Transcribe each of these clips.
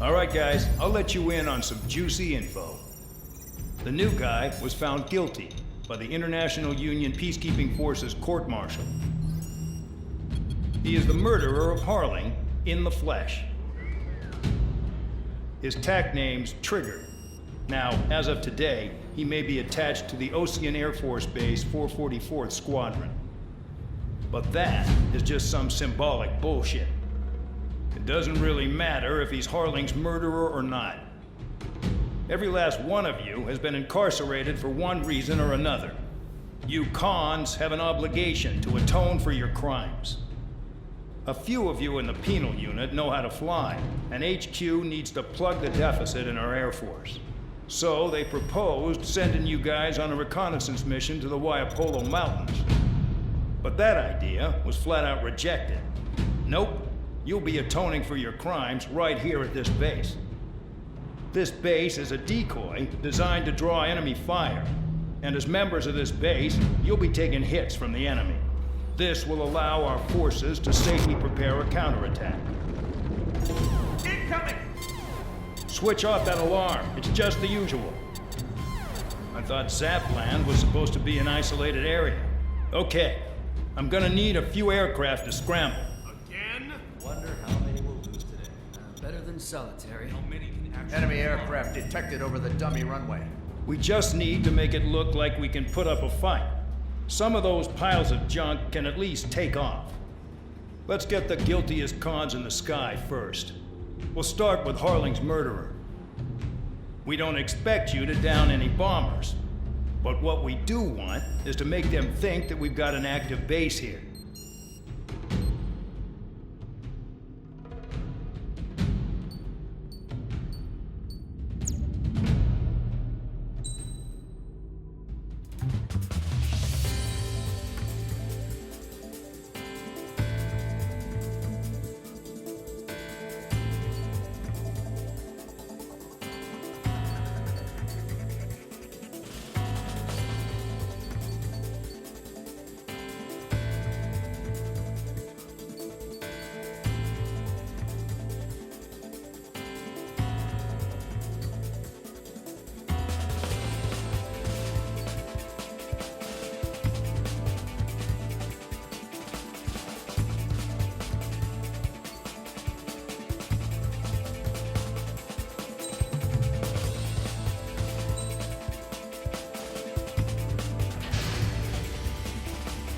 All right, guys, I'll let you in on some juicy info. The new guy was found guilty by the International Union Peacekeeping Forces court-martial. He is the murderer of Harling in the flesh. His tack name's Trigger. Now, as of today, he may be attached to the Ocean Air Force Base 444th Squadron. But that is just some symbolic bullshit. It doesn't really matter if he's Harling's murderer or not. Every last one of you has been incarcerated for one reason or another. You cons have an obligation to atone for your crimes. A few of you in the penal unit know how to fly, and HQ needs to plug the deficit in our Air Force. So they proposed sending you guys on a reconnaissance mission to the Waiapolo Mountains. But that idea was flat out rejected. Nope. You'll be atoning for your crimes right here at this base. This base is a decoy designed to draw enemy fire. And as members of this base, you'll be taking hits from the enemy. This will allow our forces to safely prepare a counterattack. Incoming! Switch off that alarm. It's just the usual. I thought Zapland was supposed to be an isolated area. Okay. I'm gonna need a few aircraft to scramble. Again? Wonder how many we'll lose today. Better than solitary. How many can actually... Enemy aircraft detected over the dummy runway. We just need to make it look like we can put up a fight. Some of those piles of junk can at least take off. Let's get the guiltiest cons in the sky first. We'll start with Harling's murderer. We don't expect you to down any bombers. But what we do want is to make them think that we've got an active base here.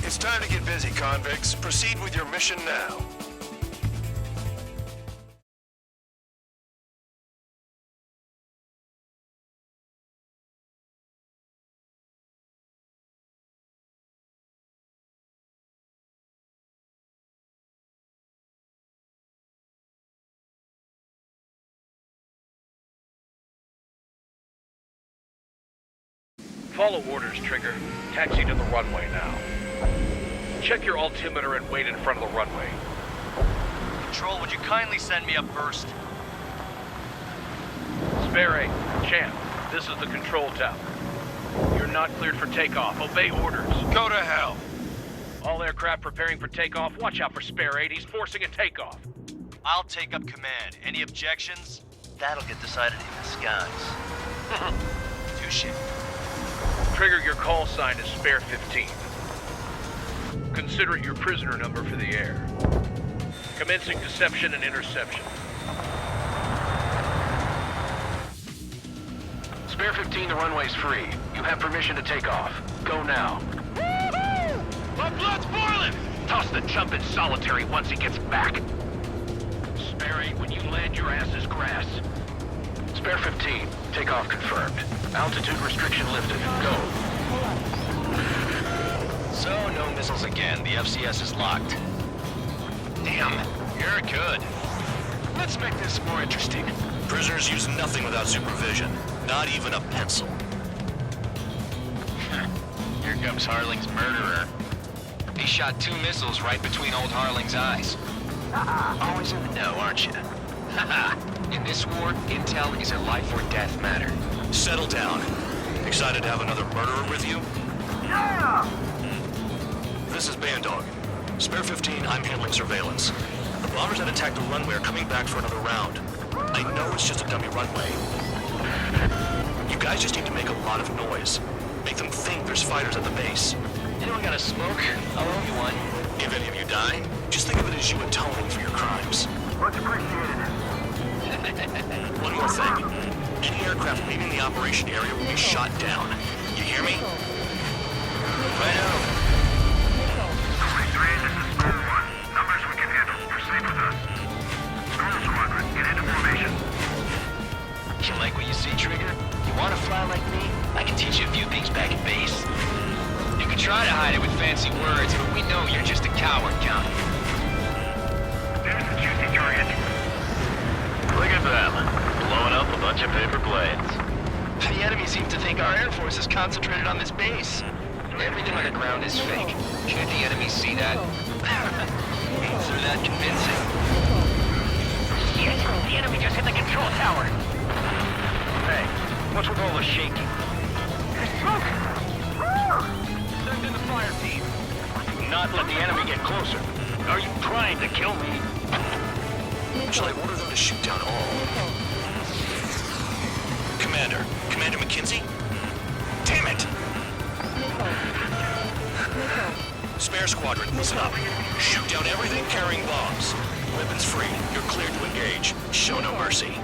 It's time to get busy, convicts. Proceed with your mission now. Follow orders, Trigger. Taxi to the runway now. Check your altimeter and wait in front of the runway. Control, would you kindly send me up first? Spare 8, Champ, this is the control tower. You're not cleared for takeoff. Obey orders. Go to hell. All aircraft preparing for takeoff. Watch out for Spare 8. He's forcing a takeoff. I'll take up command. Any objections? That'll get decided in the skies. Touche. Trigger, your call sign is Spare 15. Consider it your prisoner number for the air. Commencing deception and interception. Spare 15, the runway's free. You have permission to take off. Go now. Woohoo! My blood's boiling! Toss the chump in solitary once he gets back. Spare 8, when you land, your ass is grass. Spare 15, takeoff confirmed. Altitude restriction lifted. Go. So, no missiles again. The FCS is locked. Damn, you're good. Let's make this more interesting. Prisoners use nothing without supervision. Not even a pencil. Here comes Harling's murderer. He shot 2 missiles right between old Harling's eyes. Always in the know, aren't you? In this war, intel is a life or death matter. Settle down. Excited to have another murderer with you? Yeah! This is Bandog. Spare 15, I'm handling surveillance. The bombers that attacked the runway are coming back for another round. I know it's just a dummy runway. You guys just need to make a lot of noise. Make them think there's fighters at the base. Anyone got a smoke? I'll owe you one. If any of you die, just think of it as you atoning for your crimes. Much appreciated. One more thing. Any aircraft leaving the operation area will be shot down. You hear me? Righto. 3, this is Storm 1. Numbers we can handle. Proceed with us. Storm Squadron, get into formation. You like what you see, Trigger? You want to fly like me? I can teach you a few things back at base. You can try to hide it with fancy words, but we know you're just a coward, Count. There's the juicy target. Look at them. Blowing up a bunch of paper planes. The enemy seems to think our Air Force is concentrated on this base. Everything on the ground is fake. Can't the enemy see that? They're that convincing. Yes, the enemy just hit the control tower. Hey, what's with all the shaking? There's smoke. Send in the fire team. Not let the enemy get closer. Are you trying to kill me? Shall I order them to shoot down all? Commander McKenzie? Damn it! Spare squadron, listen up. Shoot down everything carrying bombs. Weapons free. You're cleared to engage. Show no mercy.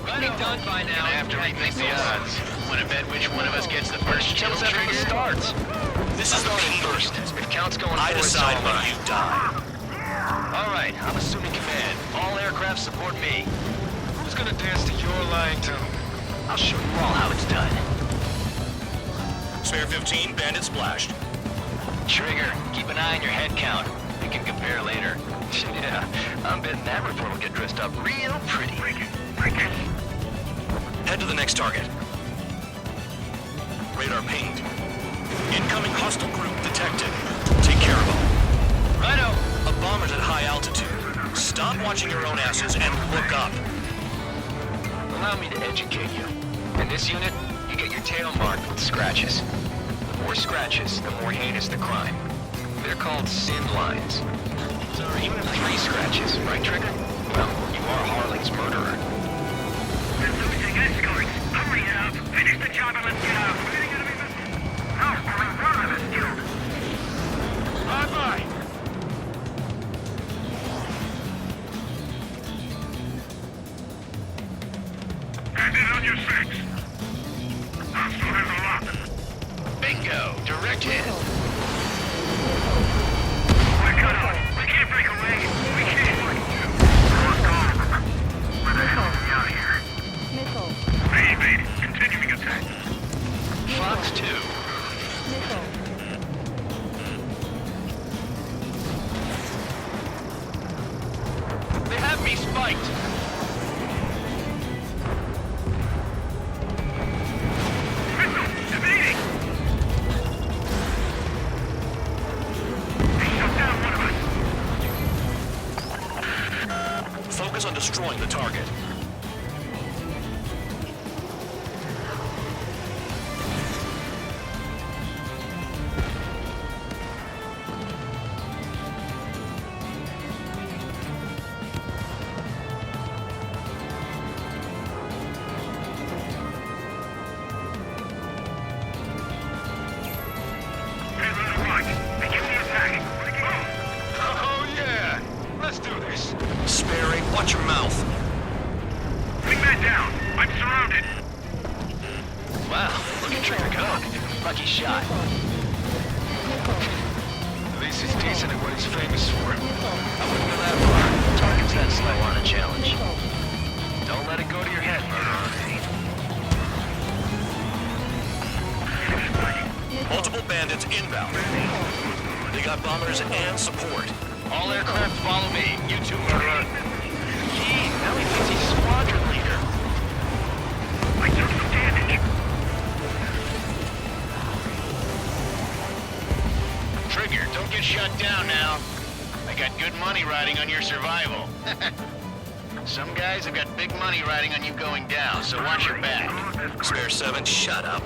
Be done by now. Gonna have to rethink the odds. Wanna bet which one of us gets the first kill Tell us after the trigger? starts. This is the key. First, if Count's going I forward, it's decide all when mine. you die. All right, I'm assuming command. All aircraft support me. Who's gonna dance to your line too? I'll show you all how it's done. Spare 15, bandit splashed. Trigger, keep an eye on your head count. We can compare later. Yeah, I'm betting that report will get dressed up real pretty. Head to the next target. Radar pinged. Incoming hostile group detected. Take care of them. Righto. A bomber's at high altitude. Stop watching your own asses and look up. Allow me to educate you. In this unit, you get your tail marked with scratches. The more scratches, the more heinous the crime. They're called sin lines. So you have 3 scratches, right, Trigger? Well, you are Harling's murderer. We're losing escorts. Hurry up. Finish the job and let's get out. We're getting enemy missiles. No, only one of us killed. Bye-bye. Hand it on your 6. Hostile has a lock. Bingo! Direct hit. We're cut off. We can't break away. We can't. Lost all of them. Where the hell are we out here? Missile. They evaded. Continuing attack. Fox 2. Missile. They have me spiked. Missile! Evading! They shut down one of us. Focus on destroying the target. Payload arrived. Begin the attack. Oh yeah! Let's do this. Sperry, watch your mouth. Wingman down. I'm surrounded. Wow, look at Trigger go. Lucky shot. At least he's decent at what he's famous for. I wouldn't go that far. Target's that slow on a challenge. Don't let it go to your head, murderer. Multiple bandits inbound. They got bombers and support. All aircraft follow me. You two, murderer. Gee, now he thinks he's squadron leader. I took some damage. Trigger, don't get shut down now. I got good money riding on your survival. Some guys have got big money riding on you going down, so watch your back. Spare 7, shut up.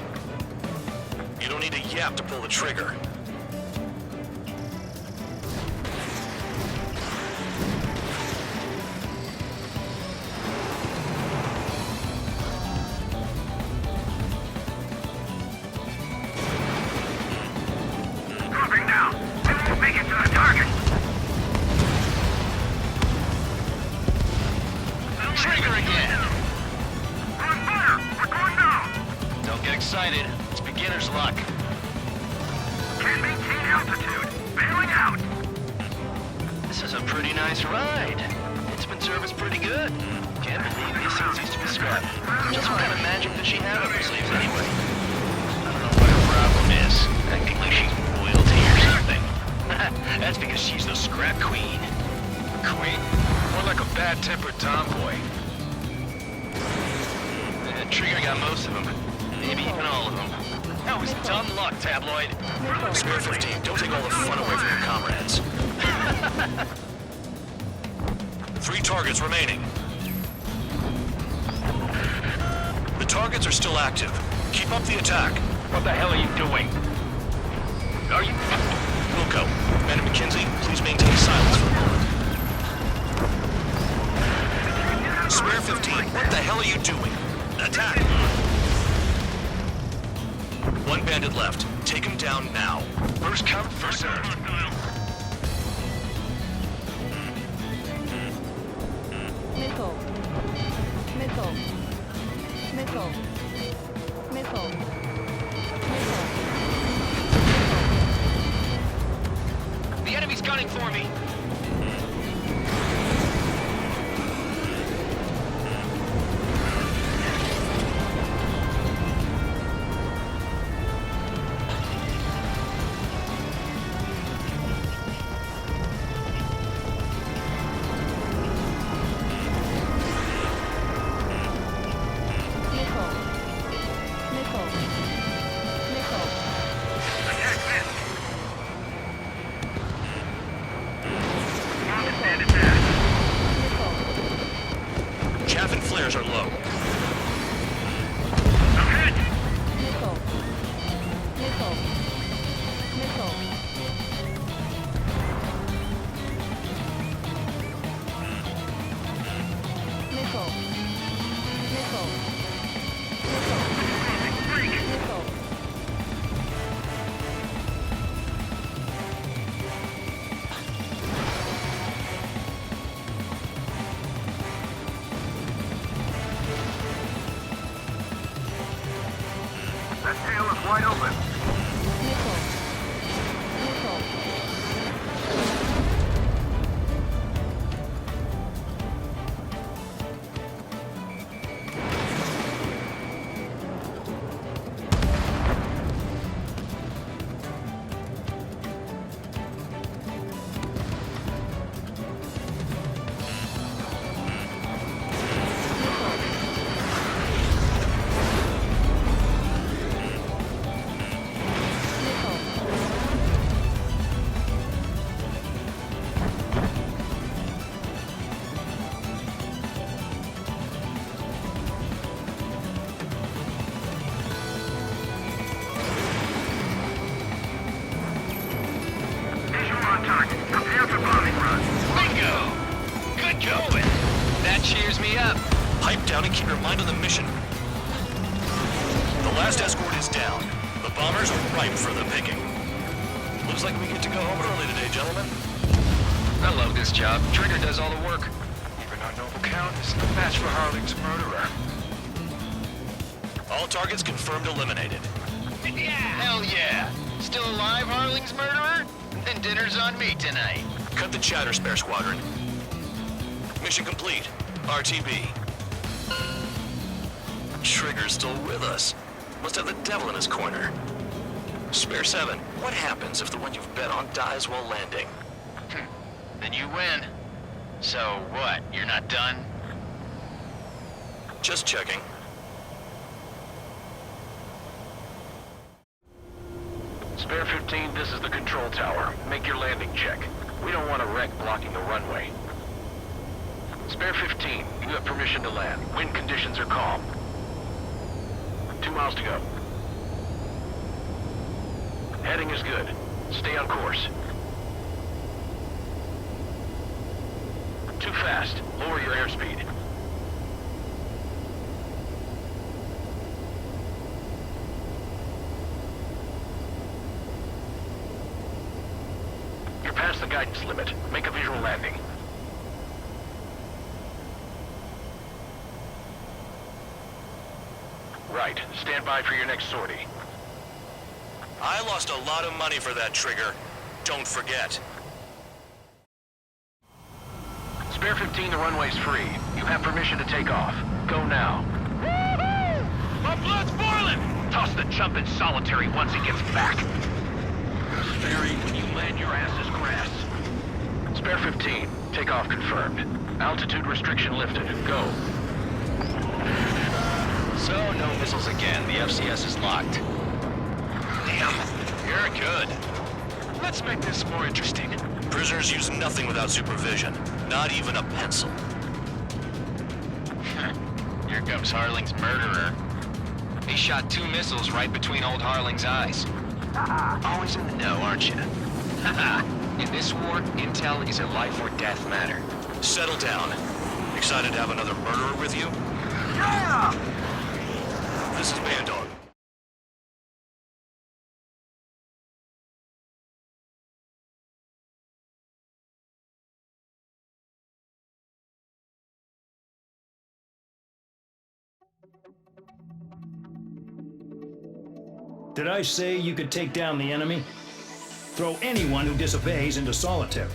You don't need a yap to pull the trigger. It's beginner's luck. Can't maintain altitude. Bailing out. This is a pretty nice ride. It's been serviced pretty good. Can't believe these things used to be scrapped. Just what kind of magic does she have up her sleeves anyway? I don't know what her problem is. Acting like she's royalty or something. That's because she's the scrap queen. Queen? More like a bad-tempered tomboy. Trigger got most of them. Maybe even all of them. That was dumb luck, Tabloid. Spare 15, don't take all the fun away from your comrades. 3 targets remaining. The targets are still active. Keep up the attack. What the hell are you doing? Are you... Wilco, Man and McKenzie, please maintain silence for a moment. Spare 15, what the hell are you doing? Attack! 1 bandit left. Take him down now. First come, first served. Missile. Missile. Missile. Missile. Missile. The enemy's gunning for me. Chaff and flares are low. Missile. Missile. Missile. Missile. Missile. Missile. Missile. That tail is wide open. Missile. Missile. Visual on target. Prepare for bombing run. Bingo! Good going. That cheers me up. Pipe down and keep your mind on the mission. The last escort is down. The bombers are ripe for the picking. Looks like we get to go home early today, gentlemen. I love this job. Trigger does all the work. Even our noble count is no match for Harling's murderer. All targets confirmed eliminated. Hell yeah. Still alive, Harling's murderer? Then dinner's on me tonight. Cut the chatter, Spare Squadron. Mission complete. RTB. Trigger's still with us. Must have the devil in his corner. Spare 7, what happens if the one you've bet on dies while landing? Then you win. So what, you're not done? Just checking. Spare 15, this is the control tower. Make your landing check. We don't want a wreck blocking the runway. Spare 15, you have permission to land. Wind conditions are calm. 2 miles to go. Heading is good. Stay on course. Too fast. Lower your airspeed. You're past the guidance limit. Make a visual landing. Right. Stand by for your next sortie. I lost a lot of money for that trigger. Don't forget. Spare 15, the runway's free. You have permission to take off. Go now. My blood's boiling! Toss the chump in solitary once he gets back. Sperry, when you land, your ass is grass. Spare 15, takeoff confirmed. Altitude restriction lifted. Go. So, no missiles again. The FCS is locked. Damn, you're good. Let's make this more interesting. Prisoners use nothing without supervision. Not even a pencil. Here comes Harling's murderer. He shot 2 missiles right between old Harling's eyes. Always in the know, aren't you? In this war, intel is a life or death matter. Settle down. Excited to have another murderer with you? Yeah! This is Bandog. Did I say you could take down the enemy? Throw anyone who disobeys into solitary.